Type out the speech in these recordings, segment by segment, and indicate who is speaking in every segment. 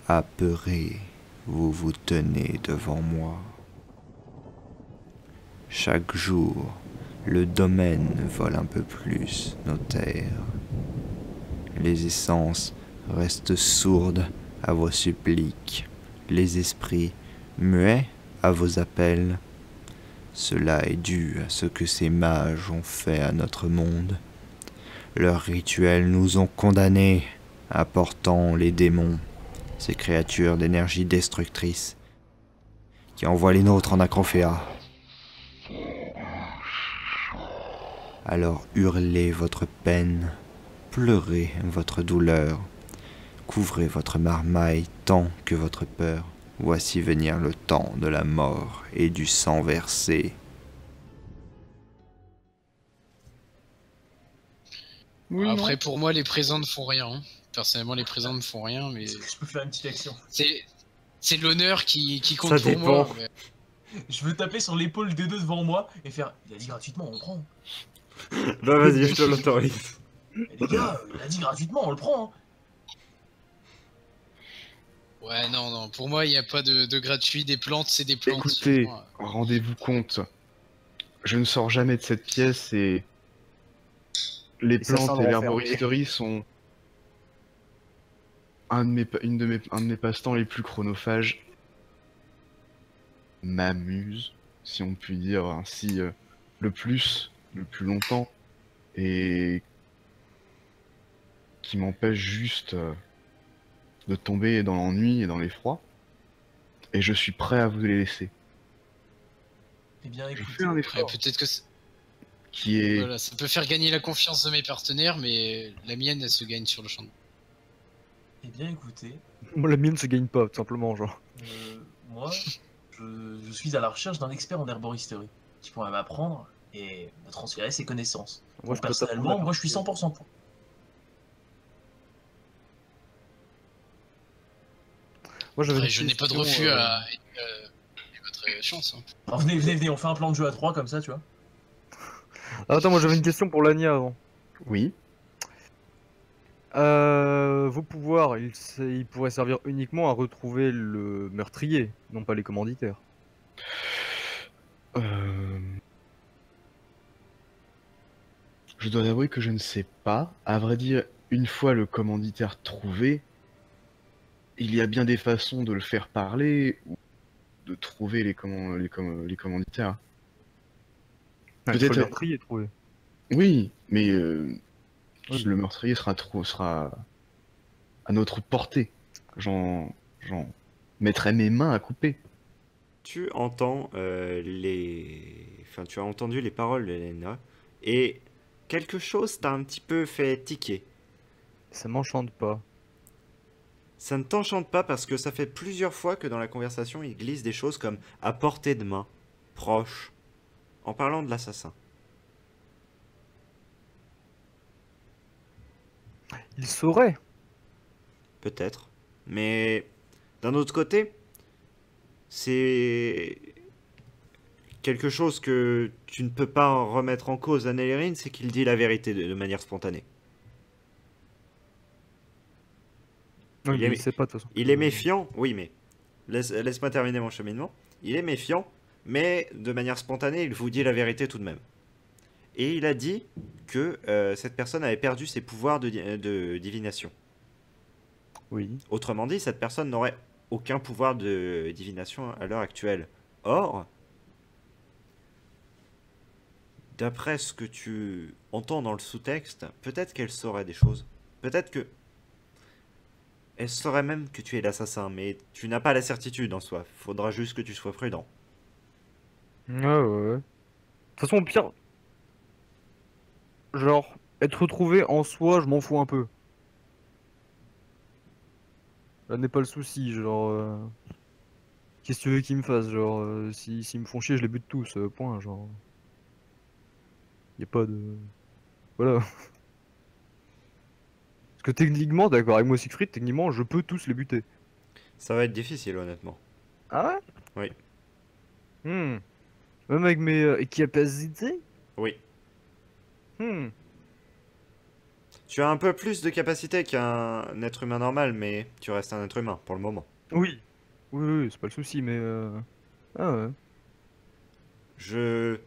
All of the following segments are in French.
Speaker 1: Apeuré, vous vous tenez devant moi. Chaque jour, le domaine vole un peu plus nos terres. Les essences restent sourdes à vos suppliques, les esprits muets à vos appels. Cela est dû à ce que ces mages ont fait à notre monde. Leurs rituels nous ont condamnés, apportant les démons, ces créatures d'énergie destructrice, qui envoient les nôtres en acrophéa. Alors hurlez votre peine, pleurez votre douleur, couvrez votre marmaille tant que votre peur. Voici venir le temps de la mort et du sang versé.
Speaker 2: Oui, non.
Speaker 3: Après, pour moi, les présents ne font rien. Hein. Personnellement, les présents ne font rien, mais
Speaker 2: Est-ce que je peux faire une petite action?
Speaker 3: c'est l'honneur qui compte
Speaker 4: Ça
Speaker 3: pour
Speaker 4: dépend.
Speaker 3: moi. Mais...
Speaker 2: Je veux taper sur l'épaule des deux devant moi et faire « Il a dit gratuitement, on le prend.
Speaker 4: Bah vas-y, je te l'autorise.
Speaker 2: Eh, les gars, il a dit gratuitement, on le prend. »
Speaker 3: Ouais, non, non. Pour moi, il n'y a pas de gratuit. Des plantes, c'est des plantes.
Speaker 4: Écoutez,
Speaker 3: Moi,
Speaker 4: rendez-vous compte. Je ne sors jamais de cette pièce et les
Speaker 5: ça sent
Speaker 4: plantes
Speaker 5: le
Speaker 4: et
Speaker 5: renfermer.
Speaker 4: l'herboristerie sont un de mes passe-temps les plus chronophages. M'amuse, si on peut dire ainsi, le plus longtemps, et qui m'empêche juste de tomber dans l'ennui et dans l'effroi. Et je suis prêt à vous les laisser.
Speaker 2: Eh bien,
Speaker 4: Je
Speaker 2: écoutez,
Speaker 4: fais un
Speaker 3: après,
Speaker 4: effort
Speaker 3: peut-être que
Speaker 4: qui est...
Speaker 3: voilà, ça peut faire gagner la confiance de mes partenaires, mais la mienne, elle se gagne sur le champ.
Speaker 2: eh bien, écoutez,
Speaker 5: Moi, la mienne se gagne pas, tout simplement, genre.
Speaker 2: moi, je suis à la recherche d'un expert en herboristerie qui pourrait m'apprendre et me transférer ses connaissances.
Speaker 5: Moi,
Speaker 2: Donc,
Speaker 5: je peux
Speaker 2: personnellement,
Speaker 5: t'apprendre.
Speaker 2: moi, je suis 100% pour.
Speaker 5: Moi, j'avais
Speaker 3: Après,
Speaker 5: une
Speaker 3: je n'ai pas de
Speaker 5: question,
Speaker 3: refus à votre chance. Hein.
Speaker 2: Alors, venez, on fait un plan de jeu à 3 comme ça, tu vois.
Speaker 5: Ah, attends, moi j'avais une question pour Lania avant.
Speaker 4: Oui.
Speaker 5: Vos pouvoirs, ils pourraient servir uniquement à retrouver le meurtrier, non pas les commanditaires.
Speaker 4: Euh... Je dois avouer que je ne sais pas. À vrai dire, une fois le commanditaire trouvé, il y a bien des façons de le faire parler ou de trouver les commanditaires.
Speaker 5: Ah, il faut
Speaker 4: Peut-être.
Speaker 5: le meurtrier trouvé.
Speaker 4: Oui, mais
Speaker 5: Oui.
Speaker 4: le meurtrier sera à notre portée. J'en mettrai mes mains à couper.
Speaker 1: Tu entends tu as entendu les paroles d'Elena et quelque chose t'a un petit peu fait tiquer.
Speaker 5: Ça m'enchante pas.
Speaker 1: Ça ne t'enchante pas parce que ça fait plusieurs fois que dans la conversation il glisse des choses comme à portée de main, proche, en parlant de l'assassin.
Speaker 5: Il saurait.
Speaker 1: Peut-être. Mais d'un autre côté, c'est quelque chose que tu ne peux pas remettre en cause à Nelerin, c'est qu'il dit la vérité de manière spontanée.
Speaker 5: Non,
Speaker 1: Il
Speaker 5: il
Speaker 1: est-
Speaker 5: sait pas de toute façon.
Speaker 1: Il est méfiant, oui, mais laisse-moi terminer mon cheminement. Il est méfiant, mais de manière spontanée, il vous dit la vérité tout de même. Et il a dit que cette personne avait perdu ses pouvoirs de divination.
Speaker 5: Oui.
Speaker 1: Autrement dit, cette personne n'aurait aucun pouvoir de divination à l'heure actuelle. Or, d'après ce que tu entends dans le sous-texte, peut-être qu'elle saurait des choses. Peut-être que elle saurait même que tu es l'assassin, mais tu n'as pas la certitude en soi. Faudra juste que tu sois prudent.
Speaker 5: Ouais, ouais, ouais. De toute façon, au pire, genre, être retrouvé en soi, je m'en fous un peu. Là n'est pas le souci, genre. Qu'est-ce que tu veux qu'ils me fassent? Genre, s'ils me font chier, je les bute tous, point, genre. Y a pas de. Voilà. Parce que techniquement, d'accord, avec moi Siegfried, techniquement, je peux tous les buter.
Speaker 1: Ça va être difficile, honnêtement.
Speaker 5: Ah
Speaker 1: Oui.
Speaker 5: ouais? Même avec mes capacités?
Speaker 1: Oui.
Speaker 5: Hmm.
Speaker 1: Tu as un peu plus de capacité qu'un être humain normal, mais tu restes un être humain pour le moment.
Speaker 5: Oui. Oui, c'est pas le souci, mais ah ouais.
Speaker 1: Je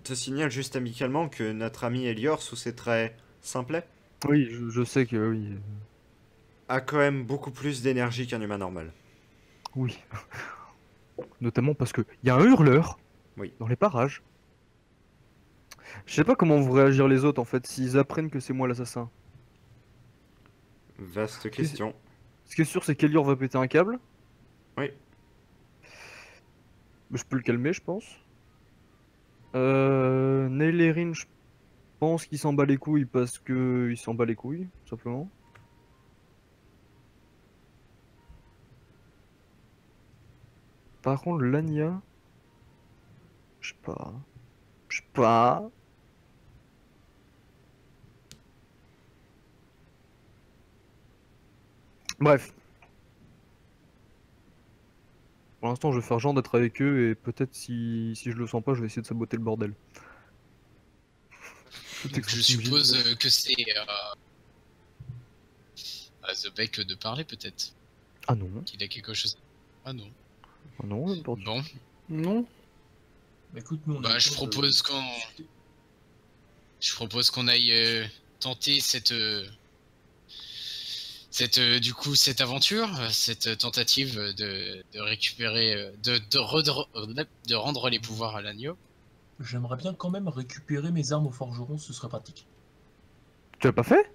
Speaker 1: te signale juste amicalement que notre ami Elior, sous ses traits simplets,
Speaker 5: Oui, je sais que oui.
Speaker 1: a quand même beaucoup plus d'énergie qu'un humain normal.
Speaker 5: Oui. Notamment parce que y a un hurleur
Speaker 1: Oui.
Speaker 5: dans les parages. Je sais pas comment vont réagir les autres en fait s'ils apprennent que c'est moi l'assassin.
Speaker 1: Vaste question.
Speaker 5: Ce qui est sûr, c'est qu'Elior va péter un câble.
Speaker 1: Oui.
Speaker 5: Mais je peux le calmer, je pense. Neilerin, je pense qu'il s'en bat les couilles parce que il s'en bat les couilles, tout simplement. Par contre, Lania, je sais pas. Je sais pas. Bref. Pour l'instant, je vais faire genre d'être avec eux et peut-être si je le sens pas, je vais essayer de saboter le bordel.
Speaker 3: Donc, je suppose que c'est à The Beck de parler peut-être.
Speaker 5: Ah non.
Speaker 3: Qu'il a quelque chose. Ah non.
Speaker 5: Ah non, n'importe quoi.
Speaker 3: Bon,
Speaker 4: Non.
Speaker 2: Bah écoute, nous on a
Speaker 3: bah
Speaker 2: le
Speaker 3: je
Speaker 2: temps
Speaker 3: propose
Speaker 2: de-
Speaker 3: qu'on. Je propose qu'on aille tenter du coup cette aventure, cette tentative de récupérer, de rendre les pouvoirs à l'agneau.
Speaker 2: J'aimerais bien quand même récupérer mes armes au forgeron, ce serait pratique.
Speaker 5: Tu l'as pas fait?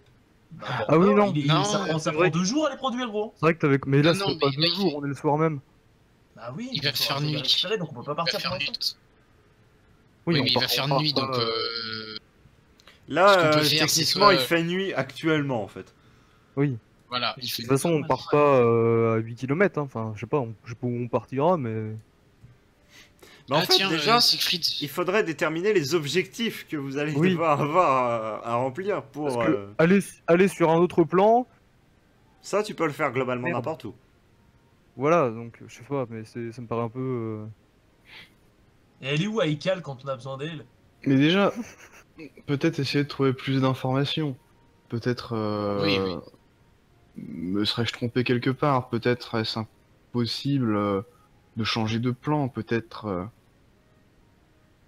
Speaker 2: Bah,
Speaker 5: Ah oui, non.
Speaker 2: il-
Speaker 3: Non,
Speaker 2: ça prend,
Speaker 5: c'est vrai
Speaker 2: ça prend 2 jours à les produire, gros.
Speaker 5: C'est vrai que t'avais. Mais là,
Speaker 3: Non,
Speaker 5: ça
Speaker 3: non,
Speaker 5: fait pas
Speaker 3: mais là,
Speaker 5: 2 jours, on est le soir même.
Speaker 2: Bah oui,
Speaker 3: Il va
Speaker 2: faudra
Speaker 3: faire
Speaker 2: les
Speaker 3: nuit.
Speaker 2: récupérer, donc on peut pas
Speaker 3: Il va
Speaker 2: partir
Speaker 3: faire
Speaker 2: pour
Speaker 3: nuit.
Speaker 2: l'instant.
Speaker 3: Oui,
Speaker 5: on
Speaker 3: mais il va faire
Speaker 5: part
Speaker 3: nuit,
Speaker 5: pas,
Speaker 3: donc Ce
Speaker 1: Là,
Speaker 3: qu'on peut faire, c'est
Speaker 1: techniquement,
Speaker 3: soit-
Speaker 1: il fait nuit actuellement, en fait.
Speaker 5: Oui.
Speaker 3: voilà.
Speaker 2: De
Speaker 3: Il fait...
Speaker 5: De toute façon, on part pas à 8 km, hein. Enfin, je sais pas où on partira, mais.
Speaker 1: Mais en
Speaker 3: Ah
Speaker 1: fait,
Speaker 3: tiens,
Speaker 1: déjà,
Speaker 3: Siegfried,
Speaker 1: il faudrait déterminer les objectifs que vous allez
Speaker 5: Oui.
Speaker 1: devoir avoir à remplir pour...
Speaker 5: Parce que aller sur un autre plan,
Speaker 1: Ça, tu peux le faire globalement
Speaker 5: Merde.
Speaker 1: n'importe où.
Speaker 5: voilà, donc je sais pas, mais ça me paraît un peu.
Speaker 2: Et elle est où Aikal quand on a besoin d'elle?
Speaker 4: Mais déjà, peut-être essayer de trouver plus d'informations. Peut-être
Speaker 3: Oui.
Speaker 4: me serais-je trompé quelque part. Peut-être est-ce impossible de changer de plan.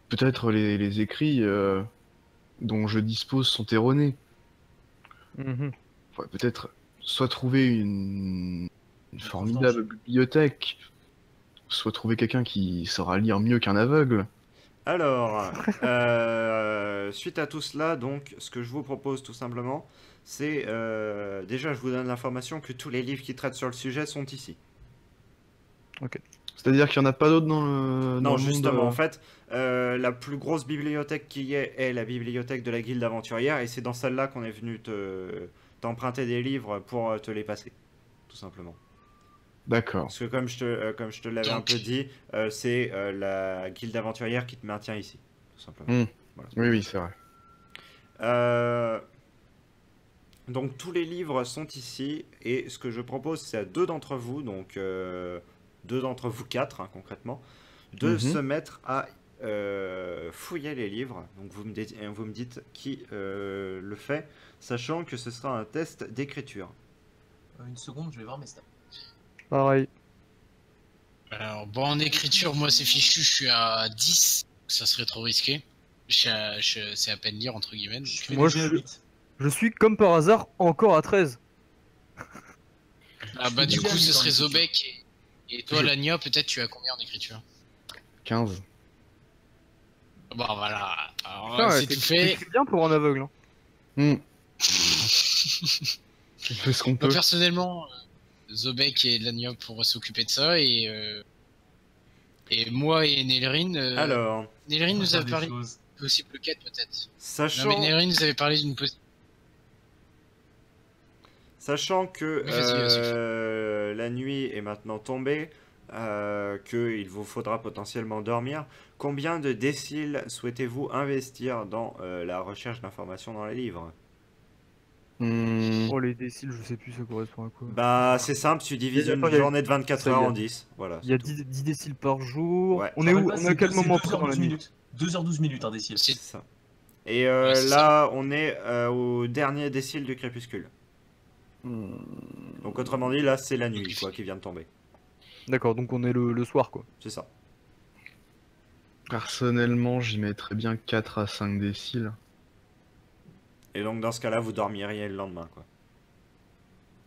Speaker 4: Peut-être les écrits dont je dispose sont erronés.
Speaker 5: Mhm.
Speaker 4: Ouais, peut-être soit trouver une formidable bibliothèque, soit trouver quelqu'un qui saura lire mieux qu'un aveugle.
Speaker 1: Alors, suite à tout cela, donc, ce que je vous propose tout simplement, c'est... déjà, je vous donne l'information que tous les livres qui traitent sur le sujet sont ici.
Speaker 4: C'est-à-dire qu'il n'y en a pas d'autres dans le
Speaker 1: Non,
Speaker 4: monde,
Speaker 1: justement, en fait, la plus grosse bibliothèque qui y est la bibliothèque de la Guilde aventurière, et c'est dans celle-là qu'on est venu t'emprunter des livres pour te les passer, tout simplement.
Speaker 4: D'accord.
Speaker 1: Parce que comme je te l'avais un
Speaker 3: Donc-
Speaker 1: peu dit, c'est la Guilde aventurière qui te maintient ici, tout simplement. Voilà.
Speaker 4: Oui, c'est vrai.
Speaker 1: Donc tous les livres sont ici, et ce que je propose, c'est à deux d'entre vous, donc deux d'entre vous quatre, hein, concrètement, de
Speaker 4: Mhm.
Speaker 1: se mettre à fouiller les livres. Donc vous me dites qui le fait, sachant que ce sera un test d'écriture.
Speaker 2: Une seconde, je vais voir mes stats.
Speaker 5: Pareil.
Speaker 3: Alors, bon, en écriture, moi c'est fichu, je suis à 10. Ça serait trop risqué. C'est à peine lire, entre guillemets.
Speaker 2: Je
Speaker 3: donc,
Speaker 2: fais
Speaker 5: Moi,
Speaker 2: déjà
Speaker 5: je-
Speaker 2: 8.
Speaker 5: Je suis comme par hasard encore à 13.
Speaker 3: Ah bah du
Speaker 2: déjà
Speaker 3: coup
Speaker 2: mis
Speaker 3: ce
Speaker 2: dans
Speaker 3: serait
Speaker 2: l'écriture.
Speaker 3: Zobek et toi Lania, peut-être tu as combien en écriture?
Speaker 4: 15.
Speaker 3: Bon voilà, alors,
Speaker 5: Putain,
Speaker 3: c'est tout fait.
Speaker 5: t'écris bien pour un aveugle. Hein.
Speaker 4: On fait ce qu'on
Speaker 3: Moi
Speaker 4: peut.
Speaker 3: personnellement, Zobek et Lania pourront s'occuper de ça et moi et Nelerin.
Speaker 1: Alors,
Speaker 3: Nelerin nous
Speaker 2: Faire
Speaker 3: avait
Speaker 2: des
Speaker 3: parlé
Speaker 2: choses.
Speaker 3: d'une possible quête peut-être. Non
Speaker 1: sachant,
Speaker 3: mais Nelerin nous avait parlé d'une possible.
Speaker 1: sachant que
Speaker 3: Oui, vas-y,
Speaker 1: la nuit est maintenant tombée, qu'il vous faudra potentiellement dormir, combien de déciles souhaitez-vous investir dans la recherche d'informations dans les livres?
Speaker 5: Oh, les déciles, je sais plus ça correspond à quoi.
Speaker 1: Bah, c'est simple, tu divises
Speaker 5: Attends,
Speaker 1: une journée de 24
Speaker 5: ça y
Speaker 1: heures
Speaker 5: est.
Speaker 1: en 10. Voilà.
Speaker 5: Il y a
Speaker 1: c'est tout.
Speaker 5: 10 déciles par jour.
Speaker 1: Ouais.
Speaker 5: On
Speaker 2: Je
Speaker 5: est
Speaker 2: rappelle
Speaker 5: où?
Speaker 2: pas,
Speaker 5: On est à quel moment près dans la
Speaker 2: 2h12
Speaker 5: nuit?
Speaker 2: minutes. 2h12 minutes, un décile.
Speaker 1: C'est ça. Et
Speaker 3: Ouais, c'est
Speaker 1: là, on est au dernier décile du crépuscule. Donc autrement dit, là, c'est la nuit, quoi, qui vient de tomber.
Speaker 5: D'accord, donc on est le soir, quoi.
Speaker 1: C'est ça.
Speaker 4: Personnellement, j'y mettrais bien 4 à 5 déciles.
Speaker 1: Et donc dans ce cas-là, vous dormiriez le lendemain, quoi.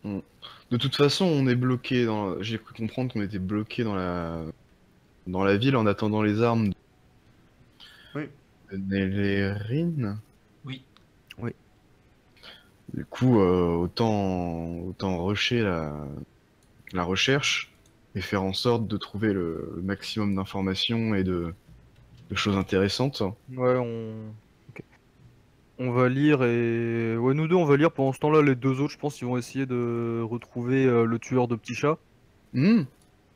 Speaker 4: De toute façon, on est bloqué dans... J'ai cru comprendre qu'on était bloqué dans la ville en attendant les armes
Speaker 1: Oui.
Speaker 4: de Nélérine.
Speaker 2: Oui.
Speaker 4: Du coup, autant rusher la recherche et faire en sorte de trouver le maximum d'informations et de choses intéressantes.
Speaker 5: Ouais, ok. On va lire et... Ouais, nous deux, on va lire. Pendant ce temps-là, les deux autres, je pense, ils vont essayer de retrouver le tueur de petits chats.
Speaker 4: Hmm,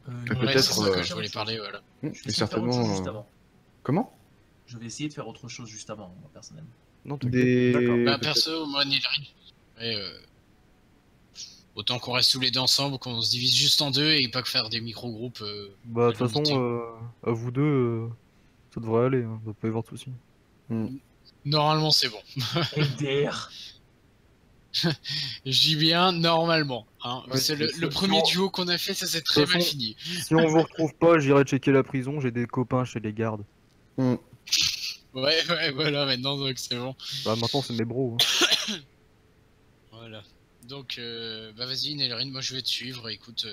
Speaker 2: Il
Speaker 4: peut-être,
Speaker 3: Ouais, c'est ça que
Speaker 4: euh,
Speaker 3: je voulais parler, voilà.
Speaker 4: hmm,
Speaker 2: Je vais
Speaker 4: et
Speaker 2: essayer de faire autre chose
Speaker 4: certainement...
Speaker 2: juste avant.
Speaker 4: Comment?
Speaker 2: Je vais essayer de faire autre chose juste avant, moi, personnellement.
Speaker 5: Non, t'inquiète.
Speaker 4: Des...
Speaker 3: Bah,
Speaker 4: peut-être-
Speaker 3: perso, moi, Nélérine, ouais, autant qu'on reste tous les deux ensemble, qu'on se divise juste en deux et pas que faire des micro-groupes.
Speaker 5: Bah, de toute façon,
Speaker 3: limité.
Speaker 5: à vous deux, ça devrait aller. Hein. Il doit pas y avoir de soucis.
Speaker 3: Normalement, c'est bon.
Speaker 2: MDR.
Speaker 3: Je dis bien normalement. Hein.
Speaker 5: Ouais,
Speaker 3: C'est le
Speaker 2: c'est
Speaker 3: premier
Speaker 2: bon.
Speaker 3: duo qu'on a fait, ça s'est très
Speaker 5: toute
Speaker 3: mal
Speaker 5: façon-
Speaker 3: fini.
Speaker 5: Si on vous retrouve pas, j'irai checker la prison. J'ai des copains chez les gardes.
Speaker 4: Hmm.
Speaker 3: Ouais, voilà, maintenant, donc c'est bon.
Speaker 5: Bah, maintenant, c'est mes bros. Hein.
Speaker 3: Voilà. Donc, bah vas-y, Nélérine, moi je vais te suivre. Écoute,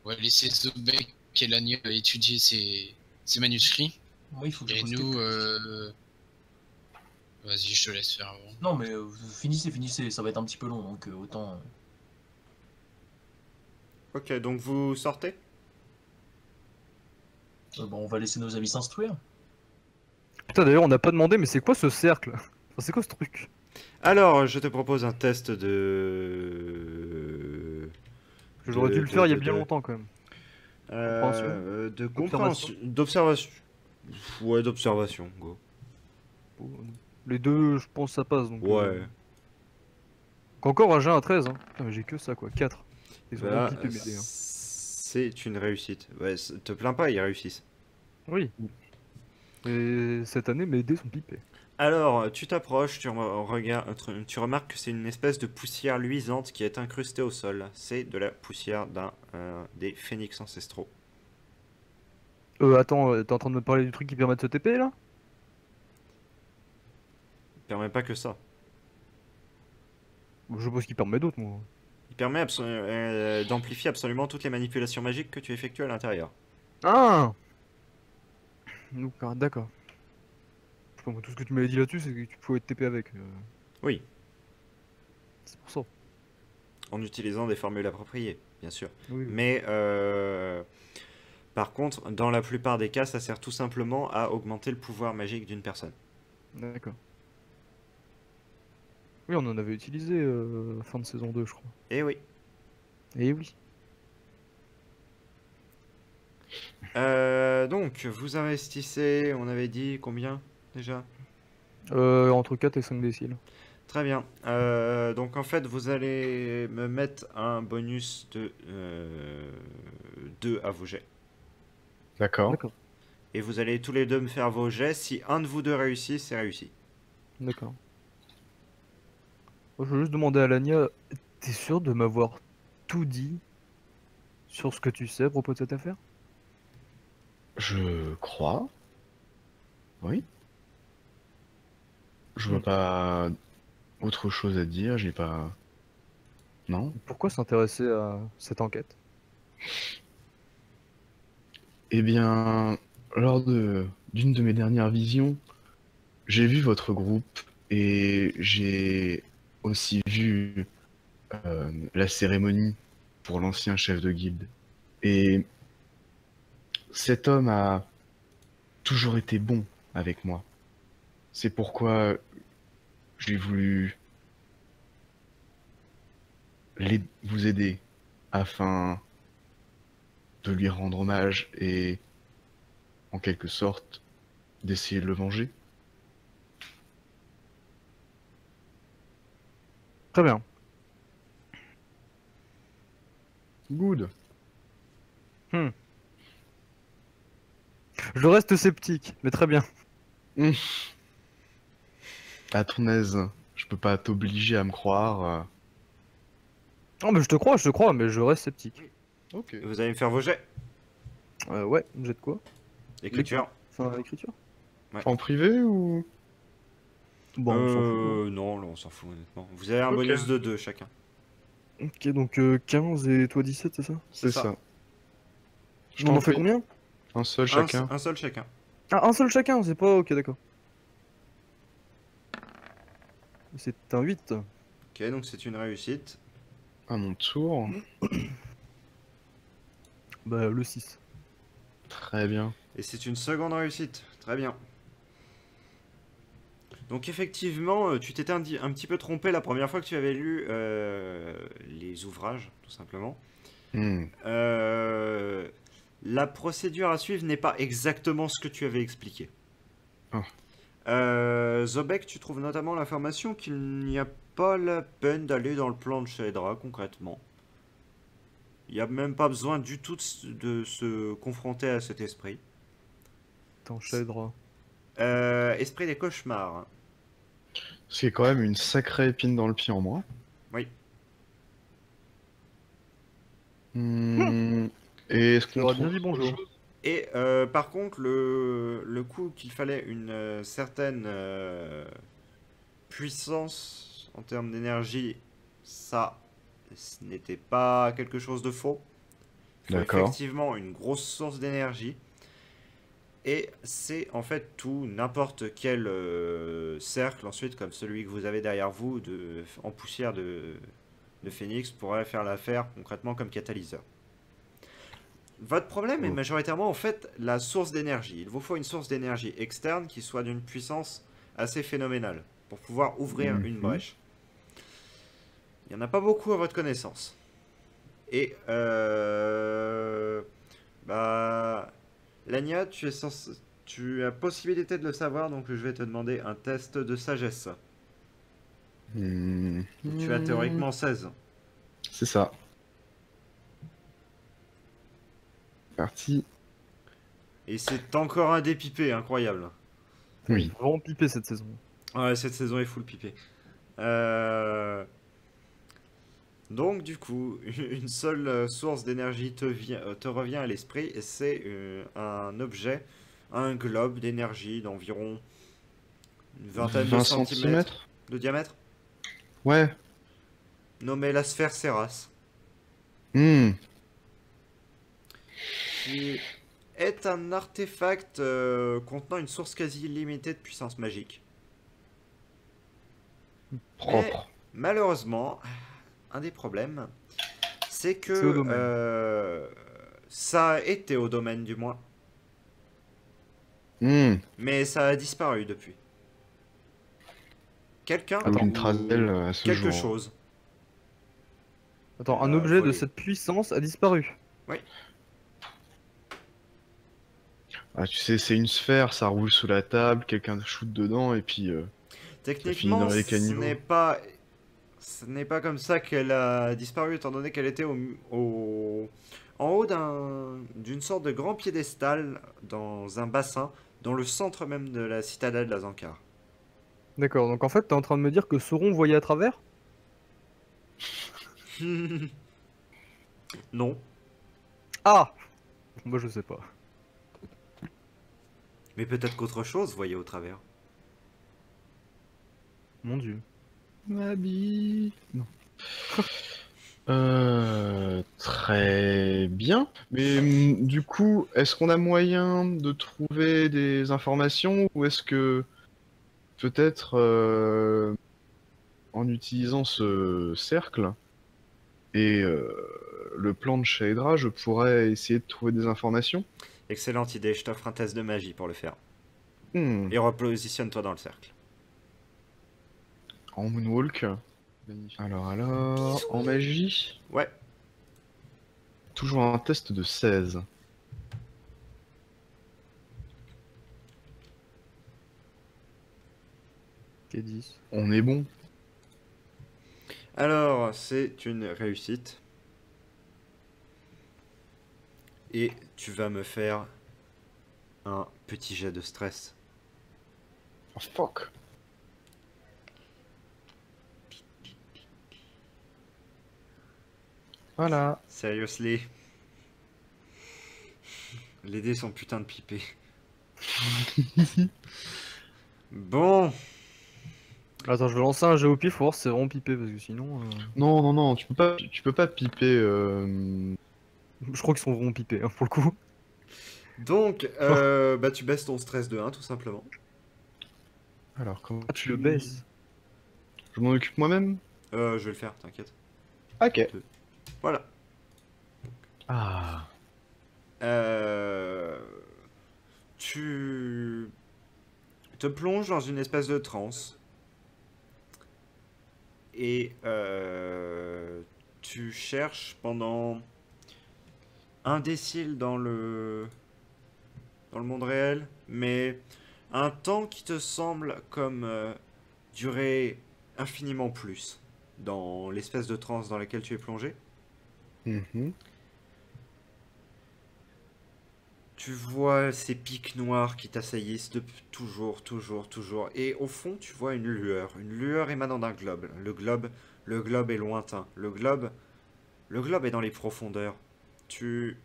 Speaker 3: on va laisser Zobek et Lagna étudier ses manuscrits.
Speaker 2: Moi, il faut que je
Speaker 3: Et
Speaker 2: pose
Speaker 3: nous,
Speaker 2: quelques-
Speaker 3: vas-y, je te laisse faire avant.
Speaker 2: Non, mais finissez, ça va être un petit peu long, donc autant...
Speaker 1: Ok, donc vous sortez?
Speaker 2: Bon, on va laisser nos amis s'instruire.
Speaker 5: Putain, d'ailleurs, on n'a pas demandé, mais c'est quoi ce cercle? Enfin, c'est quoi ce truc?
Speaker 1: Alors, je te propose un test de...
Speaker 5: J'aurais dû le faire il y a bien longtemps, quand même.
Speaker 1: De
Speaker 5: Observation.
Speaker 1: compréhension... D'observation. Ouais, d'observation, go.
Speaker 5: Les deux, je pense, ça passe. Donc,
Speaker 1: Ouais.
Speaker 5: Encore un Jean à 13. Hein. Putain, mais j'ai que ça, quoi. 4. Ils ont
Speaker 1: Bah,
Speaker 5: bien pipé, mes dés. Hein.
Speaker 1: c'est une réussite. Ouais, te plains pas, ils réussissent.
Speaker 5: Oui. Et cette année, mes dés sont pipés.
Speaker 1: Alors, tu t'approches, tu remarques que c'est une espèce de poussière luisante qui est incrustée au sol. C'est de la poussière des phénix ancestraux.
Speaker 5: Attends, t'es en train de me parler du truc qui permet de se TP, là?
Speaker 1: Il permet pas que ça.
Speaker 5: Je suppose qu'il permet d'autres, moi.
Speaker 1: Il permet d'amplifier absolument toutes les manipulations magiques que tu effectues à l'intérieur.
Speaker 5: Ah! Donc, d'accord. Je sais pas, moi, tout ce que tu m'avais dit là-dessus, c'est que tu pouvais te TP avec.
Speaker 1: Oui,
Speaker 5: C'est pour ça.
Speaker 1: en utilisant des formules appropriées, bien sûr.
Speaker 5: Oui, oui.
Speaker 1: Mais par contre, dans la plupart des cas, ça sert tout simplement à augmenter le pouvoir magique d'une personne.
Speaker 5: D'accord. Oui, on en avait utilisé fin de saison 2, je crois.
Speaker 1: Et oui.
Speaker 5: Et oui.
Speaker 1: Donc, vous investissez, on avait dit combien déjà?
Speaker 5: Entre 4 et 5 déciles.
Speaker 1: Très bien. Donc en fait, vous allez me mettre un bonus de 2 à vos jets.
Speaker 4: D'accord.
Speaker 5: D'accord.
Speaker 1: Et vous allez tous les deux me faire vos jets. Si un de vous deux réussit, c'est réussi.
Speaker 5: D'accord. Moi, je veux juste demander à Lania, t'es sûr de m'avoir tout dit sur ce que tu sais à propos de cette affaire?
Speaker 4: Je crois. Oui. Je vois pas autre chose à dire, j'ai pas... Non?
Speaker 5: Pourquoi s'intéresser à cette enquête?
Speaker 4: Eh bien, d'une de mes dernières visions, j'ai vu votre groupe et j'ai aussi vu la cérémonie pour l'ancien chef de guilde. Et cet homme a toujours été bon avec moi. C'est pourquoi j'ai voulu vous aider afin de lui rendre hommage et, en quelque sorte, d'essayer de le venger.
Speaker 5: Très bien.
Speaker 4: Good.
Speaker 5: Je reste sceptique, mais très bien.
Speaker 4: à ton aise. Je peux pas t'obliger à me croire.
Speaker 5: Non, mais je te crois, mais je reste sceptique.
Speaker 4: Ok.
Speaker 1: Vous allez me faire vos jets.
Speaker 5: Ouais, jette quoi?
Speaker 1: Écriture.
Speaker 5: Enfin, l'écriture?
Speaker 4: En privé ou...
Speaker 5: Bon, on s'en fout, hein.
Speaker 1: Non, là, on s'en fout honnêtement. Vous avez un
Speaker 4: Ok.
Speaker 1: bonus de 2 chacun.
Speaker 5: Ok, donc 15 et toi 17, c'est ça?
Speaker 4: C'est
Speaker 1: ça.
Speaker 4: ça. Je
Speaker 5: On en
Speaker 4: t'en
Speaker 5: fait
Speaker 4: prie.
Speaker 5: combien?
Speaker 4: Un seul chacun.
Speaker 1: Un seul chacun.
Speaker 5: Ah, un seul chacun, c'est pas... Ok, d'accord. C'est un 8.
Speaker 1: Ok, donc c'est une réussite.
Speaker 4: À mon tour.
Speaker 5: Bah, le 6.
Speaker 4: Très bien.
Speaker 1: Et c'est une seconde réussite. Très bien. Donc effectivement, tu t'étais un petit peu trompé la première fois que tu avais lu les ouvrages, tout simplement.
Speaker 4: Hmm.
Speaker 1: La procédure à suivre n'est pas exactement ce que tu avais expliqué.
Speaker 4: Oh.
Speaker 1: Zobek, tu trouves notamment l'information qu'il n'y a pas la peine d'aller dans le plan de Shaedra concrètement. Il n'y a même pas besoin du tout de se confronter à cet esprit.
Speaker 5: Attends, Shaedra.
Speaker 1: Esprit des cauchemars.
Speaker 4: C'est quand même une sacrée épine dans le pied en moi.
Speaker 1: Oui.
Speaker 4: Et est-ce qu'on
Speaker 5: J'aurais bien
Speaker 4: trouve
Speaker 5: dit bonjour.
Speaker 1: Et par contre, le coup qu'il fallait une certaine puissance en termes d'énergie, ça, ce n'était pas quelque chose de faux. Il faut
Speaker 4: D'accord.
Speaker 1: effectivement une grosse source d'énergie. Et c'est en fait tout, n'importe quel cercle ensuite, comme celui que vous avez derrière vous, en poussière de Phoenix, pourrait faire l'affaire concrètement comme catalyseur. Votre problème est majoritairement en fait la source d'énergie. Il vous faut une source d'énergie externe qui soit d'une puissance assez phénoménale pour pouvoir ouvrir une brèche. Il n'y en a pas beaucoup à votre connaissance. Et Lania, tu as possibilité de le savoir, donc je vais te demander un test de sagesse. Tu as théoriquement 16.
Speaker 4: C'est ça. Parti.
Speaker 1: Et c'est encore un dépipé, incroyable.
Speaker 4: Oui.
Speaker 5: Vraiment pipé cette saison.
Speaker 1: Ouais, cette saison est full pipé. Donc du coup, une seule source d'énergie te revient à l'esprit, et c'est un objet, un globe d'énergie d'environ une vingtaine de
Speaker 4: 20
Speaker 1: centimètres de diamètre,
Speaker 4: Ouais.
Speaker 1: nommé la sphère Ceras,
Speaker 4: Hmm.
Speaker 1: qui est un artefact contenant une source quasi illimitée de puissance magique.
Speaker 4: Propre.
Speaker 1: Malheureusement, un des problèmes, c'est que
Speaker 5: C'est au domaine.
Speaker 1: ça a été au domaine du moins,
Speaker 4: Hmm.
Speaker 1: mais ça a disparu depuis. Quelqu'un
Speaker 4: Aucune
Speaker 1: ou
Speaker 4: trace d'elle à ce
Speaker 1: quelque
Speaker 4: jour.
Speaker 1: chose.
Speaker 5: Attends, un objet de
Speaker 1: voyez.
Speaker 5: cette puissance a disparu.
Speaker 4: Ah, tu sais, c'est une sphère, ça roule sous la table, quelqu'un shoot dedans et puis
Speaker 1: Techniquement,
Speaker 4: dans les
Speaker 1: ce
Speaker 4: caniveaux.
Speaker 1: n'est pas comme ça qu'elle a disparu, étant donné qu'elle était en haut d'une sorte de grand piédestal dans un bassin, dans le centre même de la citadelle d'Azankar.
Speaker 5: D'accord, donc en fait, t'es en train de me dire que Sauron voyait à travers?
Speaker 1: Non,
Speaker 5: Ah! Moi je sais pas.
Speaker 1: mais peut-être qu'autre chose voyait au travers.
Speaker 5: Mon dieu.
Speaker 4: Nabi. Non. Très bien. Mais du coup, est-ce qu'on a moyen de trouver des informations ou est-ce que peut-être en utilisant ce cercle et le plan de Shaedra, je pourrais essayer de trouver des informations?
Speaker 1: Excellente idée, je t'offre un test de magie pour le faire.
Speaker 4: Hmm.
Speaker 1: Et repositionne-toi dans le cercle.
Speaker 4: En Moonwalk. Alors, en magie,
Speaker 1: Ouais,
Speaker 4: toujours un test de 16.
Speaker 5: Ok, 10.
Speaker 4: On est bon.
Speaker 1: alors c'est une réussite. Et tu vas me faire un petit jet de stress.
Speaker 4: Oh, fuck. Voilà.
Speaker 1: Seriously. Les dés sont putain de pipés. Bon.
Speaker 5: Attends, je vais lancer un jet au pif pour voir si c'est vraiment pipé parce que sinon.
Speaker 4: Non, non, non, tu peux pas piper.
Speaker 5: Je crois qu'ils sont vraiment pipés hein, pour le coup.
Speaker 1: Donc, bah tu baisses ton stress de 1 tout simplement.
Speaker 4: Alors, comment
Speaker 5: Ah, tu le baisses.
Speaker 4: Je m'en occupe moi-même?
Speaker 1: Je vais le faire, t'inquiète.
Speaker 4: Ok.
Speaker 1: Voilà.
Speaker 4: Ah.
Speaker 1: Tu te plonges dans une espèce de transe. Et tu cherches pendant un décile dans le monde réel, mais un temps qui te semble comme durer infiniment plus dans l'espèce de transe dans laquelle tu es plongé.
Speaker 4: Mhm.
Speaker 1: Tu vois ces pics noirs qui t'assaillissent depuis toujours, toujours, toujours. Et au fond, tu vois une lueur émanant d'un globe. Le globe est lointain. Le globe est dans les profondeurs. Tu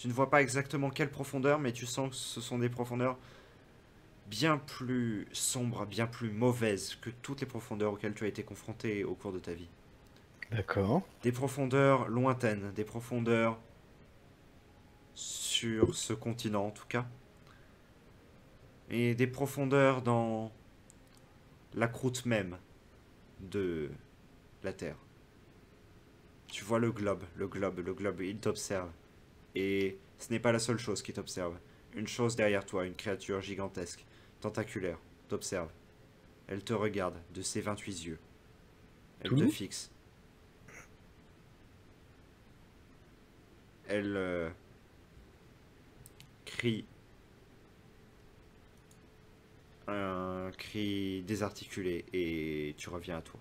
Speaker 1: ne vois pas exactement quelle profondeur, mais tu sens que ce sont des profondeurs bien plus sombres, bien plus mauvaises que toutes les profondeurs auxquelles tu as été confronté au cours de ta vie.
Speaker 4: D'accord.
Speaker 1: Des profondeurs lointaines, des profondeurs sur ce continent en tout cas. Et des profondeurs dans la croûte même de la Terre. Tu vois le globe, il t'observe. Et ce n'est pas la seule chose qui t'observe. Une chose derrière toi, une créature gigantesque, tentaculaire, t'observe. Elle te regarde de ses 28 yeux. Elle te fixe. Elle crie un cri désarticulé et tu reviens à toi.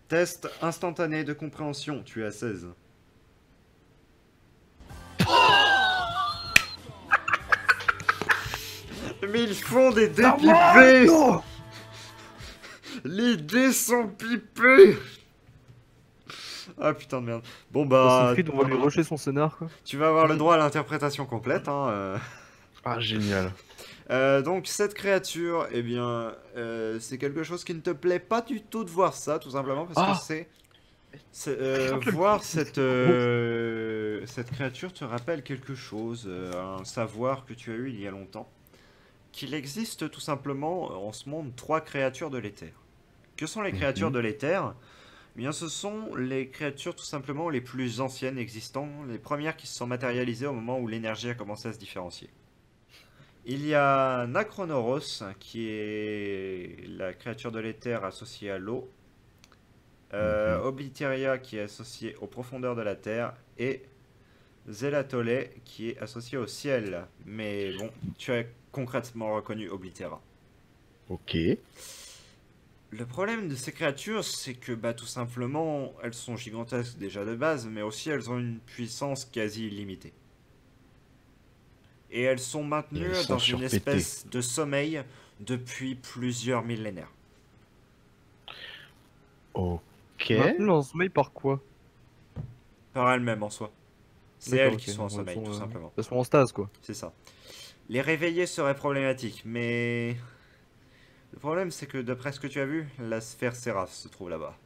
Speaker 1: Test instantané de compréhension, tu es à 16. Mais ils font des dés pipés. Les dés sont pipés. Ah putain de merde. Bon bah...
Speaker 5: Assassin's Creed, on va lui rusher son scénar quoi.
Speaker 1: Tu vas avoir le droit à l'interprétation complète. Hein,
Speaker 4: Ah, génial.
Speaker 1: Donc cette créature, eh bien, c'est quelque chose qui ne te plaît pas du tout de voir ça, tout simplement parce que voir cette créature te rappelle quelque chose, un savoir que tu as eu il y a longtemps, qu'il existe tout simplement en ce monde 3 créatures de l'éther. Que sont les créatures de l'éther ? Eh bien, ce sont les créatures tout simplement les plus anciennes existantes, les premières qui se sont matérialisées au moment où l'énergie a commencé à se différencier. Il y a Nakronoros, qui est la créature de l'éther associée à l'eau. Obliteria, qui est associée aux profondeurs de la terre. Et Zelatole, qui est associée au ciel. Mais bon, tu as concrètement reconnu Oblitera.
Speaker 4: Ok.
Speaker 1: Le problème de ces créatures, c'est que bah, tout simplement, elles sont gigantesques déjà de base, mais aussi elles ont une puissance quasi illimitée. Et elles sont maintenues dans une espèce de sommeil depuis plusieurs millénaires.
Speaker 4: Ok.
Speaker 5: Maintenu en sommeil par quoi?
Speaker 1: Par elles-mêmes en soi. C'est elles qui sont en sommeil, tout simplement.
Speaker 5: Elles sont en stase quoi.
Speaker 1: C'est ça. Les réveiller serait problématique, mais... Le problème, c'est que d'après ce que tu as vu, la sphère Seraph se trouve là-bas.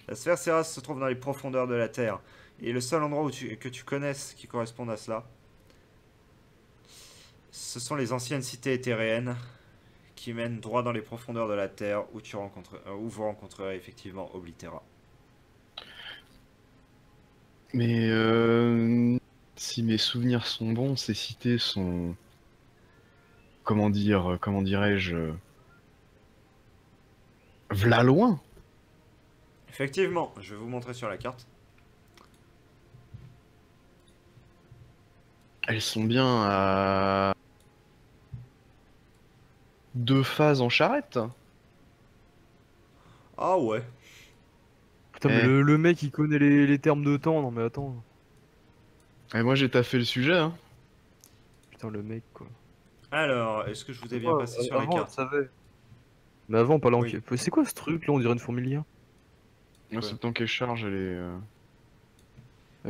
Speaker 1: La sphère Seraph se trouve dans les profondeurs de la Terre. Et le seul endroit que tu connaisses qui corresponde à cela, ce sont les anciennes cités éthéréennes qui mènent droit dans les profondeurs de la Terre où vous rencontrerez effectivement Oblitera.
Speaker 4: Mais si mes souvenirs sont bons, ces cités sont... Comment dirais-je... V'là loin.
Speaker 1: Effectivement, je vais vous montrer sur la carte.
Speaker 4: Elles sont bien à... 2 phases en charrette.
Speaker 1: Ah ouais.
Speaker 5: Putain, mais le mec il connaît les termes de temps, non mais attends.
Speaker 4: Et moi j'ai taffé le sujet, hein.
Speaker 5: Putain, le mec quoi.
Speaker 1: Alors, est-ce que je vous ai bien passé sur la carte?
Speaker 5: Mais avant, pas l'enquête.
Speaker 1: Oui.
Speaker 5: C'est quoi ce truc là? On dirait une fourmilière.
Speaker 4: Moi, c'est le temps qu'elle charge, elle est.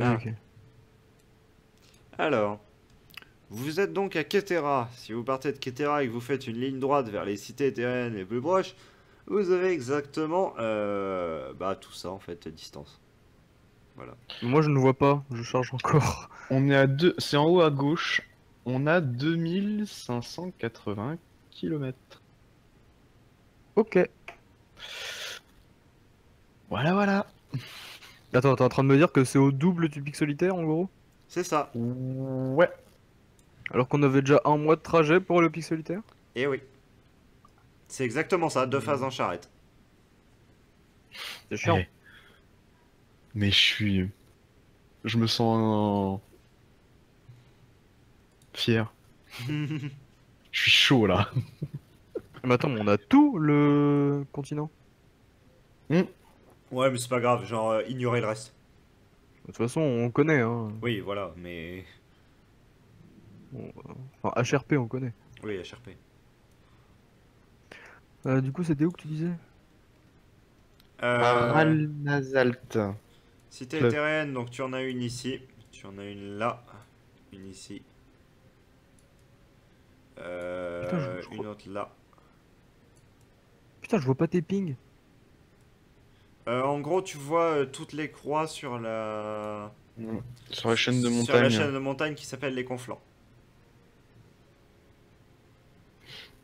Speaker 5: Ah,
Speaker 1: Ah.
Speaker 5: ok.
Speaker 1: Alors, vous êtes donc à Ketera. Si vous partez de Ketera et que vous faites une ligne droite vers les cités terraines les plus proches, vous avez exactement bah, tout ça en fait, à distance. Voilà.
Speaker 5: Moi je ne vois pas, je charge encore.
Speaker 4: On est à 2. C'est en haut à gauche. On a 2580 km.
Speaker 5: Ok.
Speaker 4: Voilà, voilà.
Speaker 5: Attends, t'es en train de me dire que c'est au double du pic solitaire en gros?
Speaker 1: C'est ça.
Speaker 4: Ouais.
Speaker 5: Alors qu'on avait déjà un mois de trajet pour le pic solitaire?
Speaker 1: Et oui. C'est exactement ça, 2 phases en charrette.
Speaker 5: C'est chiant.
Speaker 4: Eh. Mais je me sens fier. Je suis chaud là.
Speaker 5: Mais attends, mais on a tout le continent.
Speaker 1: Ouais, mais c'est pas grave, genre ignorez le reste.
Speaker 5: De toute façon, on connaît, hein.
Speaker 1: Oui, voilà, mais.
Speaker 5: Enfin, HRP, on connaît.
Speaker 1: Oui, HRP.
Speaker 5: Du coup, c'était où que tu disais?
Speaker 4: Ralnazalt.
Speaker 1: Cité
Speaker 4: Club.
Speaker 1: terraine, donc tu en as une ici. Tu en as une là. Une ici.
Speaker 5: Putain, je
Speaker 1: Une autre là.
Speaker 5: Putain, je vois pas tes pings.
Speaker 1: En gros, tu vois toutes les croix sur la.
Speaker 4: Sur la chaîne de
Speaker 1: Sur la
Speaker 4: montagne.
Speaker 1: chaîne de montagne qui s'appelle les conflans.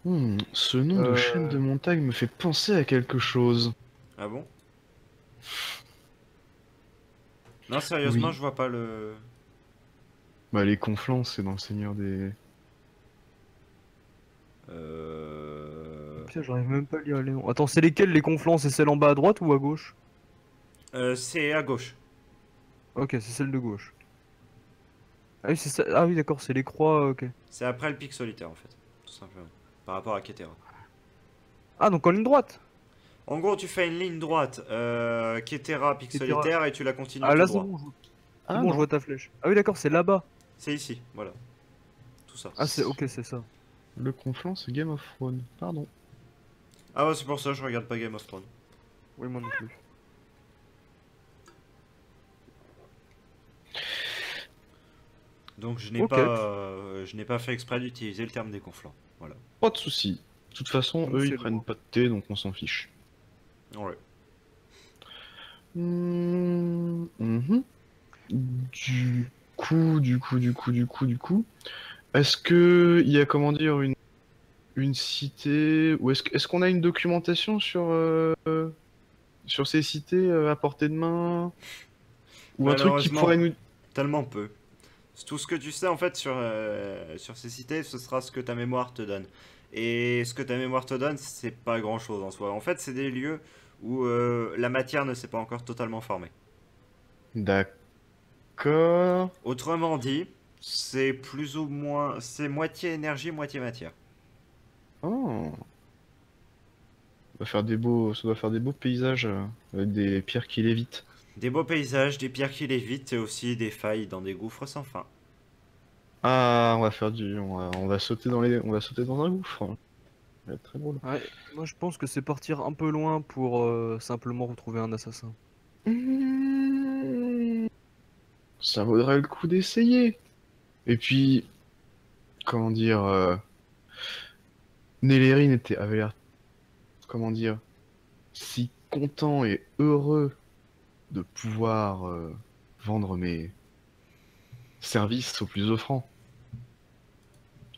Speaker 4: Ce nom de chaîne de montagne me fait penser à quelque chose.
Speaker 1: Ah bon? Non, sérieusement,
Speaker 4: Oui.
Speaker 1: je vois pas le.
Speaker 4: Bah, les conflans, c'est dans le Seigneur des.
Speaker 5: Putain, j'arrive même pas à lire les noms. Attends, c'est lesquels les conflans? C'est celle en bas à droite ou à gauche?
Speaker 1: C'est à gauche.
Speaker 5: Ok, c'est celle de gauche. Ah oui, c'est ça. Ah oui, d'accord, c'est les croix, ok.
Speaker 1: C'est après le pic solitaire en fait. Tout simplement. Par rapport à Ketera.
Speaker 5: Ah, donc en ligne droite?
Speaker 1: En gros, tu fais une ligne droite, Ketera, pic
Speaker 5: Ketera.
Speaker 1: solitaire, et tu la continues
Speaker 5: Ah
Speaker 1: tout
Speaker 5: là, c'est
Speaker 1: droit.
Speaker 5: bon, c'est
Speaker 4: Ah,
Speaker 5: bon, je
Speaker 4: non.
Speaker 5: vois ta flèche. Ah oui, d'accord, c'est là-bas.
Speaker 1: C'est ici, voilà. Tout ça.
Speaker 5: Ah, c'est ok, c'est ça.
Speaker 4: Le conflant, c'est Game of Thrones. Pardon.
Speaker 1: Ah ouais, c'est pour ça que je regarde pas Game of Thrones.
Speaker 5: Oui, moi non plus.
Speaker 1: Donc je n'ai
Speaker 5: Ok.
Speaker 1: pas fait exprès d'utiliser le terme des conflans. Voilà.
Speaker 4: Pas de soucis. De toute façon,
Speaker 5: Donc,
Speaker 4: eux,
Speaker 5: c'est
Speaker 4: ils
Speaker 5: le
Speaker 4: prennent
Speaker 5: bon.
Speaker 4: pas de thé, donc on s'en fiche.
Speaker 1: Ouais.
Speaker 4: Mhm. Du coup, est-ce que il y a, comment dire, une cité, ou est-ce qu'on a une documentation sur ces cités à portée de main, ou un truc qui
Speaker 1: Malheureusement,
Speaker 4: pourrait nous...
Speaker 1: tellement peu. Tout ce que tu sais en fait sur ces cités, ce sera ce que ta mémoire te donne. Et ce que ta mémoire te donne, c'est pas grand chose en soi. En fait, c'est des lieux où la matière ne s'est pas encore totalement formée.
Speaker 4: D'accord.
Speaker 1: Autrement dit, c'est plus ou moins, c'est moitié énergie, moitié matière.
Speaker 4: Oh. Ça doit faire des beaux paysages avec des pierres qui lévitent.
Speaker 1: Des beaux paysages, des pierres qui lévitent et aussi des failles dans des gouffres sans fin.
Speaker 4: Ah, on va sauter on va sauter dans un gouffre. Ça va être très drôle.
Speaker 5: Ouais, moi je pense que c'est partir un peu loin pour simplement retrouver un assassin.
Speaker 4: Ça vaudrait le coup d'essayer. Et puis, comment dire, Nelérine avait l'air, comment dire, si content et heureux de pouvoir vendre mes services au plus offrant.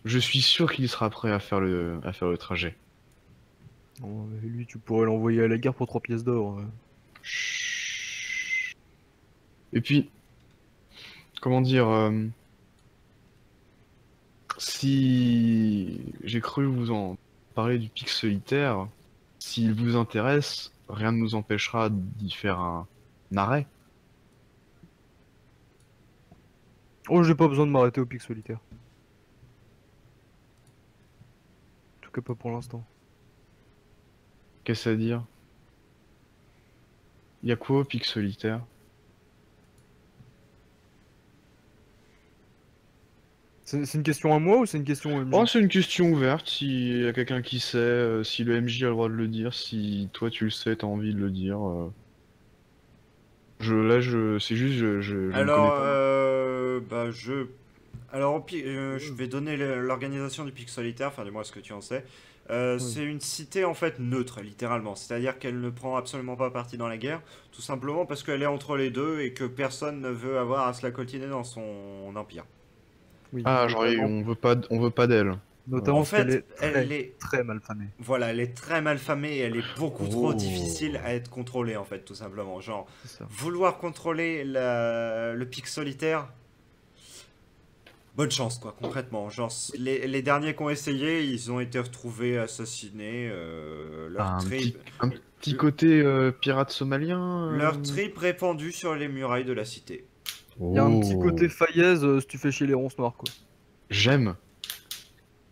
Speaker 4: Je suis sûr qu'il sera prêt à faire le trajet.
Speaker 5: Non, mais lui, tu pourrais l'envoyer à la guerre pour 3 pièces d'or.
Speaker 4: Chut. Et puis, comment dire, si j'ai cru vous en parler du pic solitaire, s'il vous intéresse, rien ne nous empêchera d'y faire un arrêt.
Speaker 5: Oh, j'ai pas besoin de m'arrêter au pic solitaire. En tout cas, pas pour l'instant.
Speaker 4: Qu'est-ce à dire? Y a quoi au pic solitaire?
Speaker 5: C'est une question à moi ou c'est une question au MJ?
Speaker 4: Oh, c'est une question ouverte, s'il y a quelqu'un qui sait, si le MJ a le droit de le dire, si toi tu le sais, t'as envie de le dire. C'est juste, je ne connais
Speaker 1: Alors,
Speaker 4: pas.
Speaker 1: je vais donner l'organisation du Pic Solitaire, enfin dis-moi ce que tu en sais.
Speaker 5: Oui.
Speaker 1: C'est une cité en fait neutre, littéralement. C'est-à-dire qu'elle ne prend absolument pas parti dans la guerre, tout simplement parce qu'elle est entre les deux et que personne ne veut avoir à se la coltiner dans son empire.
Speaker 5: Oui,
Speaker 4: Ah, genre, on veut pas d'elle.
Speaker 1: En
Speaker 5: notamment parce qu'elle
Speaker 1: fait,
Speaker 5: est
Speaker 1: elle
Speaker 5: très,
Speaker 1: est,
Speaker 5: très mal famée.
Speaker 1: voilà, elle est très mal famée et elle est beaucoup trop difficile
Speaker 4: Oh.
Speaker 1: à être contrôlée en fait, tout simplement. Genre,
Speaker 5: C'est ça.
Speaker 1: vouloir contrôler le Pic Solitaire. Bonne chance, quoi, concrètement. Genre, les derniers qui ont essayé, ils ont été retrouvés assassinés.
Speaker 4: Ah, un petit côté pirate somalien.
Speaker 1: Leur trip répandu sur les murailles de la cité.
Speaker 5: Il y a un petit côté
Speaker 4: Oh.
Speaker 5: Fayez si tu fais chier les ronces noires, quoi.
Speaker 4: J'aime.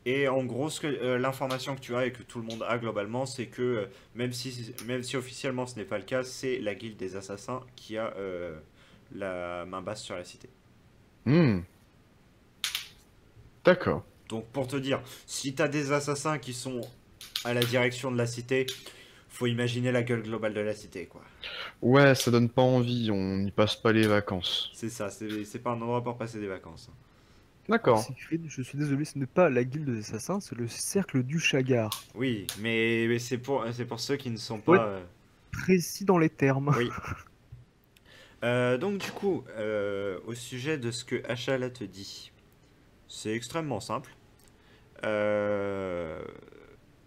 Speaker 1: Et en gros, l'information que tu as et que tout le monde a globalement, c'est que même si officiellement ce n'est pas le cas, c'est la guilde des assassins qui a la main basse sur la cité.
Speaker 4: Hmm. D'accord.
Speaker 1: Donc pour te dire, si t'as des assassins qui sont à la direction de la cité, faut imaginer la gueule globale de la cité, quoi.
Speaker 4: Ouais, ça donne pas envie, on n'y passe pas les vacances.
Speaker 1: C'est ça, c'est pas un endroit pour passer des vacances.
Speaker 4: D'accord.
Speaker 5: Siegfried, je suis désolé, ce n'est pas la guilde des assassins, c'est le cercle du Chagar.
Speaker 1: Oui, mais c'est pour ceux qui ne sont
Speaker 5: Ouais.
Speaker 1: pas...
Speaker 5: Précis dans les termes.
Speaker 1: Oui. Donc du coup, au sujet de ce que Achala te dit, c'est extrêmement simple. Euh,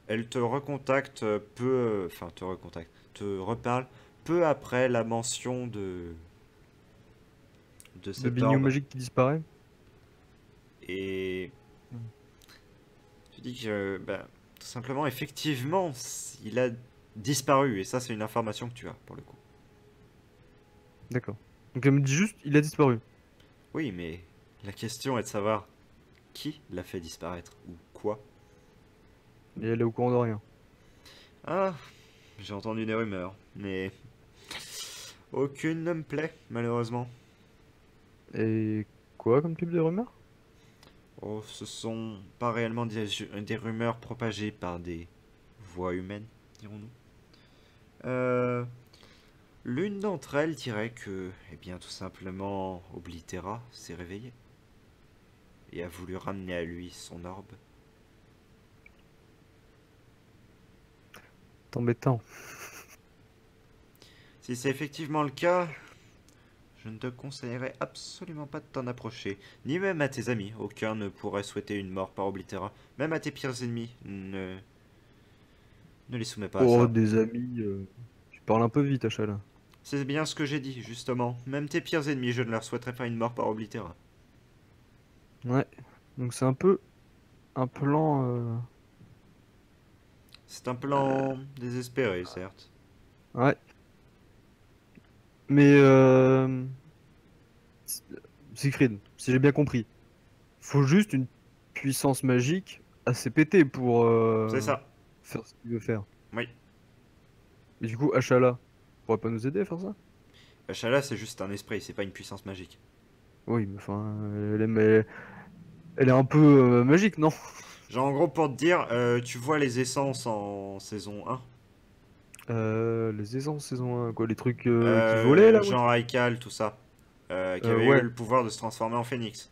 Speaker 1: Elle te recontacte enfin te reparle peu après la mention de
Speaker 5: Le
Speaker 1: cet
Speaker 5: bignou
Speaker 1: orbe.
Speaker 5: magique qui disparaît.
Speaker 1: Et
Speaker 5: Hmm.
Speaker 1: tu dis que, bah, tout simplement, effectivement, il a disparu. Et ça, c'est une information que tu as, pour le coup.
Speaker 5: D'accord. Donc elle me dit juste, il a disparu.
Speaker 1: Oui, mais la question est de savoir qui l'a fait disparaître ou quoi.
Speaker 5: Et elle est au courant de rien.
Speaker 1: Ah, j'ai entendu des rumeurs, mais aucune ne me plaît, malheureusement.
Speaker 5: Et quoi comme type de rumeur?
Speaker 1: Oh, ce sont pas réellement des rumeurs propagées par des voix humaines, dirons-nous. Euh, L'une d'entre elles dirait que, eh bien, tout simplement, Oblitera s'est réveillé et a voulu ramener à lui son orbe.
Speaker 5: C'est embêtant.
Speaker 1: Si c'est effectivement le cas, je ne te conseillerais absolument pas de t'en approcher, ni même à tes amis. Aucun ne pourrait souhaiter une mort par Oblitera. Même à tes pires ennemis, ne les soumets pas à
Speaker 5: Oh,
Speaker 1: ça.
Speaker 5: des amis, tu parles un peu vite, Achala.
Speaker 1: C'est bien ce que j'ai dit, justement. Même tes pires ennemis, je ne leur souhaiterais pas une mort par Oblitera.
Speaker 5: Ouais. Donc c'est un peu un plan.
Speaker 1: C'est un plan désespéré, certes.
Speaker 5: Ouais. Mais Siegfried, si j'ai bien compris, faut juste une puissance magique assez pétée pour
Speaker 1: C'est ça.
Speaker 5: faire ce qu'il veut faire.
Speaker 1: Oui.
Speaker 5: Mais du coup, Achala pourrait pas nous aider à faire ça?
Speaker 1: Achala, c'est juste un esprit, c'est pas une puissance magique.
Speaker 5: Oui, mais enfin, elle est un peu magique, non?
Speaker 1: Genre, en gros, pour te dire, tu vois les essences en saison 1.
Speaker 5: Les essences saison 1, quoi, les trucs qui volaient là, ouais.
Speaker 1: Genre Raikal, tout ça. Qui avait eu
Speaker 5: Ouais,
Speaker 1: le pouvoir de se transformer en phénix.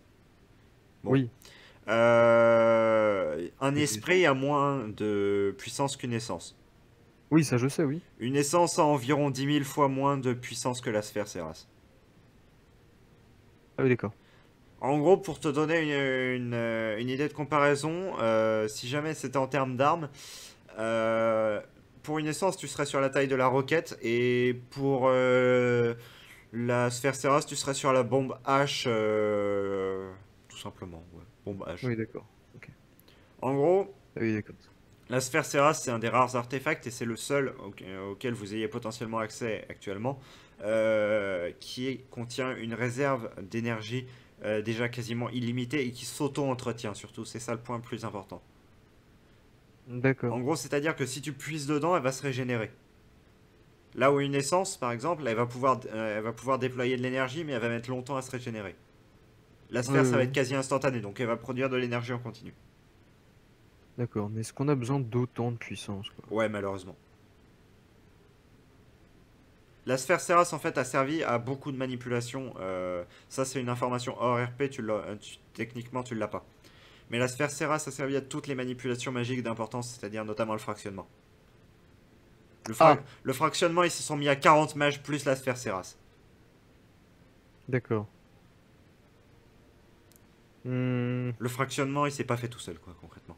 Speaker 1: Bon.
Speaker 5: oui.
Speaker 1: Un
Speaker 5: Les
Speaker 1: esprit a moins de puissance qu'une essence.
Speaker 5: Oui, ça je sais, oui.
Speaker 1: Une essence a environ 10 000 fois moins de puissance que la sphère Ceras.
Speaker 5: Ah oui, d'accord.
Speaker 1: En gros, pour te donner une idée de comparaison, si jamais c'était en termes d'armes, pour une essence, tu serais sur la taille de la roquette, et pour la sphère Ceras, tu serais sur la bombe H, tout simplement. Ouais, bombe H.
Speaker 5: Oui, d'accord. Ok.
Speaker 1: En gros,
Speaker 5: Ah oui, d'accord.
Speaker 1: la sphère Ceras, c'est un des rares artefacts, et c'est le seul auquel vous ayez potentiellement accès actuellement, qui contient une réserve d'énergie déjà quasiment illimitée et qui s'auto-entretient surtout. C'est ça le point le plus important. En
Speaker 5: D'accord.
Speaker 1: gros, c'est-à-dire que si tu puises dedans, elle va se régénérer. Là où une essence, par exemple, elle va pouvoir déployer de l'énergie, mais elle va mettre longtemps à se régénérer. La sphère,
Speaker 5: Ouais,
Speaker 1: ça va
Speaker 5: ouais.
Speaker 1: être quasi instantané, donc elle va produire de l'énergie en continu.
Speaker 5: D'accord, mais est-ce qu'on a besoin d'autant de puissance, quoi?
Speaker 1: Ouais, malheureusement. La sphère Ceras, en fait, a servi à beaucoup de manipulations. Ça, c'est une information hors RP, techniquement, tu l'as pas. Mais la sphère Ceras a servi à toutes les manipulations magiques d'importance, c'est-à-dire notamment le fractionnement.
Speaker 5: Ah.
Speaker 1: Le fractionnement, ils se sont mis à 40 mages plus la sphère Ceras.
Speaker 5: D'accord. Hmm,
Speaker 1: Le fractionnement, il s'est pas fait tout seul, quoi, concrètement.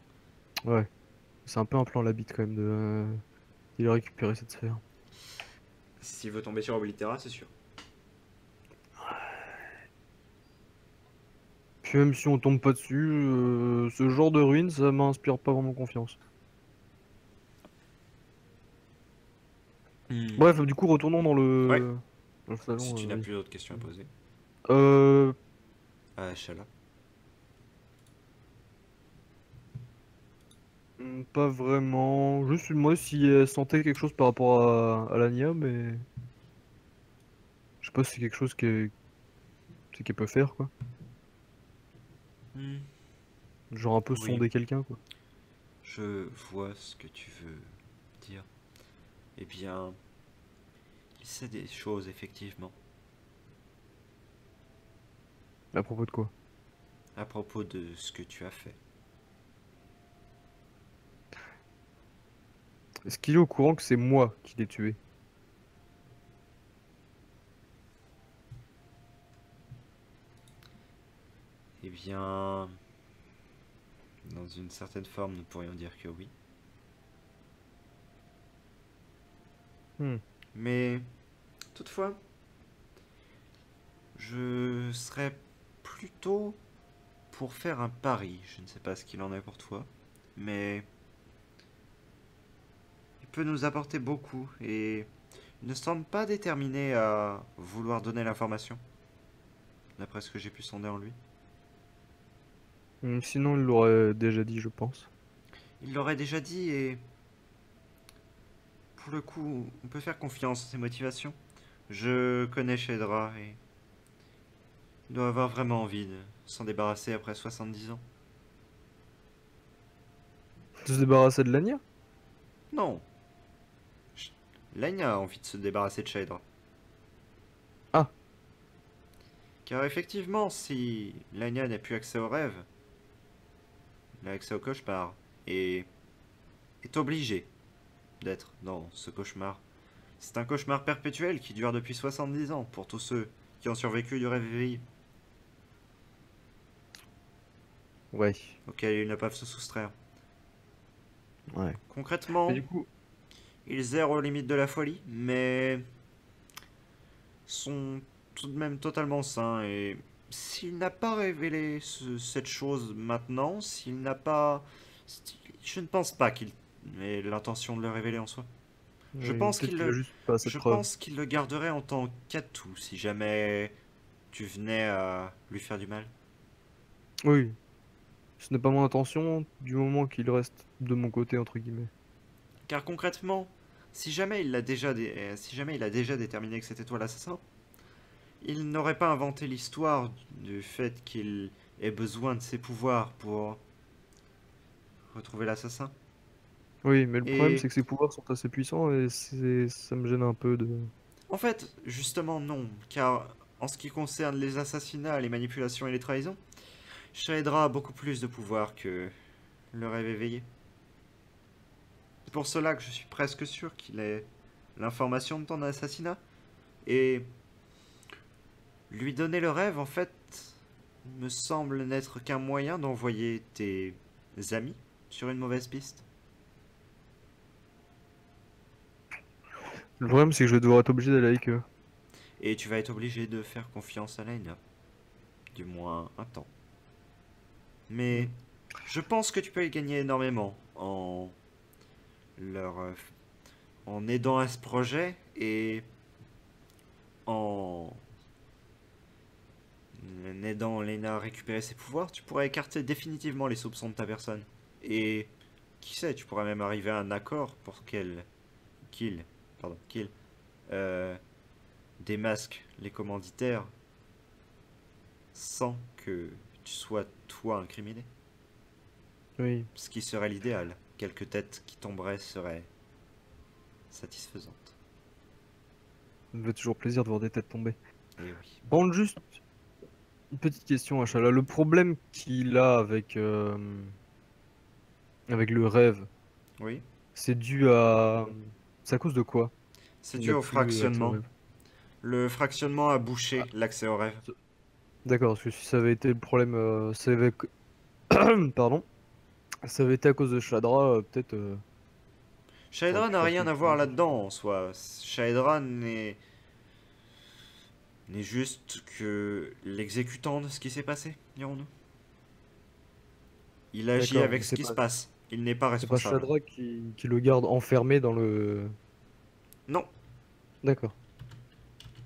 Speaker 5: ouais. C'est un peu un plan la bite quand même de il a récupéré cette sphère.
Speaker 1: S'il veut tomber sur Oblitera, c'est sûr.
Speaker 5: Puis même si on tombe pas dessus, ce genre de ruine, ça m'inspire pas vraiment confiance. Bref, du coup, retournons dans
Speaker 1: Ouais.
Speaker 5: dans le salon.
Speaker 1: Si tu n'as
Speaker 5: oui.
Speaker 1: plus d'autres questions à poser.
Speaker 5: Euh,
Speaker 1: Ah, Shala.
Speaker 5: Pas vraiment. Juste moi si elle sentait quelque chose par rapport à l'Ania, mais je sais pas si c'est quelque chose qu'elle peut faire quoi.
Speaker 1: Hmm,
Speaker 5: Genre un peu
Speaker 1: Oui.
Speaker 5: sonder quelqu'un quoi.
Speaker 1: Je vois ce que tu veux dire. Eh bien, il sait des choses, effectivement.
Speaker 5: À propos de quoi?
Speaker 1: À propos de ce que tu as fait.
Speaker 5: Est-ce qu'il est au courant que c'est moi qui l'ai tué?
Speaker 1: Eh bien, dans une certaine forme, nous pourrions dire que oui.
Speaker 5: Hmm.
Speaker 1: Mais, toutefois, je serais plutôt pour faire un pari. Je ne sais pas ce qu'il en est pour toi, mais il peut nous apporter beaucoup et il ne semble pas déterminé à vouloir donner l'information, d'après ce que j'ai pu sonder en lui.
Speaker 5: Sinon il l'aurait déjà dit je pense.
Speaker 1: Il l'aurait déjà dit et pour le coup, on peut faire confiance à ses motivations. Je connais Shedra et il doit avoir vraiment envie de s'en débarrasser après 70 ans.
Speaker 5: De se débarrasser de l'Ania?
Speaker 1: Non, Laigne a envie de se débarrasser de Shedra.
Speaker 5: Ah.
Speaker 1: Car effectivement, si Laigne n'a plus accès aux rêves, il a accès au cauchemar et est obligé d'être dans ce cauchemar. C'est un cauchemar perpétuel qui dure depuis 70 ans pour tous ceux qui ont survécu du rêve éveillé,
Speaker 5: Ouais.
Speaker 1: auquel ils ne peuvent se soustraire.
Speaker 5: Ouais.
Speaker 1: Concrètement,
Speaker 5: Mais du coup,
Speaker 1: ils errent aux limites de la folie, mais sont tout de même totalement sains. Et s'il n'a pas révélé cette chose maintenant, s'il n'a pas... Je ne pense pas qu'il ait l'intention de le révéler en soi. Je
Speaker 5: oui,
Speaker 1: pense
Speaker 5: peut-être
Speaker 1: qu'il
Speaker 5: qu'il a
Speaker 1: le...
Speaker 5: juste pas assez de
Speaker 1: Je
Speaker 5: preuves.
Speaker 1: pense qu'il le garderait en tant qu'atout si jamais tu venais à lui faire du mal.
Speaker 5: Oui. Ce n'est pas mon intention du moment qu'il reste de mon côté entre guillemets.
Speaker 1: Car concrètement, si jamais si jamais il a déjà déterminé que c'était toi l'assassin, il n'aurait pas inventé l'histoire du fait qu'il ait besoin de ses pouvoirs pour retrouver l'assassin.
Speaker 5: Oui, mais le problème
Speaker 1: Et
Speaker 5: c'est que ses pouvoirs sont assez puissants et ça me gêne un peu de.
Speaker 1: en fait, justement non, car en ce qui concerne les assassinats, les manipulations et les trahisons, Shredra a beaucoup plus de pouvoir que le rêve éveillé. C'est pour cela que je suis presque sûr qu'il ait l'information de ton assassinat. Et lui donner le rêve, en fait, me semble n'être qu'un moyen d'envoyer tes amis sur une mauvaise piste.
Speaker 5: Le problème c'est que je vais devoir être obligé d'aller avec eux.
Speaker 1: Et tu vas être obligé de faire confiance à Laina. Du moins un temps. Mais je pense que tu peux y gagner énormément leur, euh, en aidant à ce projet et en aidant Lena à récupérer ses pouvoirs, tu pourras écarter définitivement les soupçons de ta personne. Et qui sait, tu pourras même arriver à un accord pour qu'il euh, démasque les commanditaires sans que tu sois toi incriminé.
Speaker 5: Oui.
Speaker 1: Ce qui serait l'idéal. Quelques têtes qui tomberaient seraient satisfaisantes.
Speaker 5: Ça me fait toujours plaisir de voir des têtes tomber.
Speaker 1: Eh oui.
Speaker 5: Bon, juste une petite question, Achala. Le problème qu'il a avec le rêve,
Speaker 1: Oui.
Speaker 5: c'est dû à... C'est à cause de quoi?
Speaker 1: C'est
Speaker 5: Il
Speaker 1: dû
Speaker 5: n'a
Speaker 1: au
Speaker 5: plus accès au
Speaker 1: fractionnement.
Speaker 5: rêve.
Speaker 1: Le fractionnement a bouché l'accès au rêve.
Speaker 5: D'accord, parce que si ça avait été le problème... Pardon. Ça avait été à cause de Shadra, peut-être...
Speaker 1: Shaedra
Speaker 5: aurait pu
Speaker 1: n'a
Speaker 5: faire
Speaker 1: rien à
Speaker 5: quelque
Speaker 1: voir
Speaker 5: chose.
Speaker 1: là-dedans en soi. Shaedra n'est juste que l'exécutant de ce qui s'est passé, dirons-nous. Il agit
Speaker 5: D'accord,
Speaker 1: avec
Speaker 5: mais
Speaker 1: ce
Speaker 5: c'est
Speaker 1: qui se
Speaker 5: pas...
Speaker 1: passe. Il n'est pas
Speaker 5: C'est pas
Speaker 1: responsable.
Speaker 5: Shadra qui le garde enfermé dans le...
Speaker 1: Non.
Speaker 5: D'accord.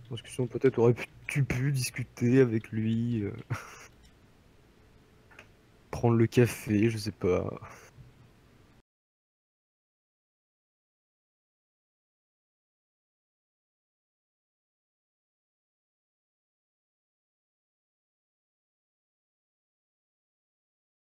Speaker 5: Parce que sinon peut-être tu pu discuter avec lui, prendre le café, je sais pas.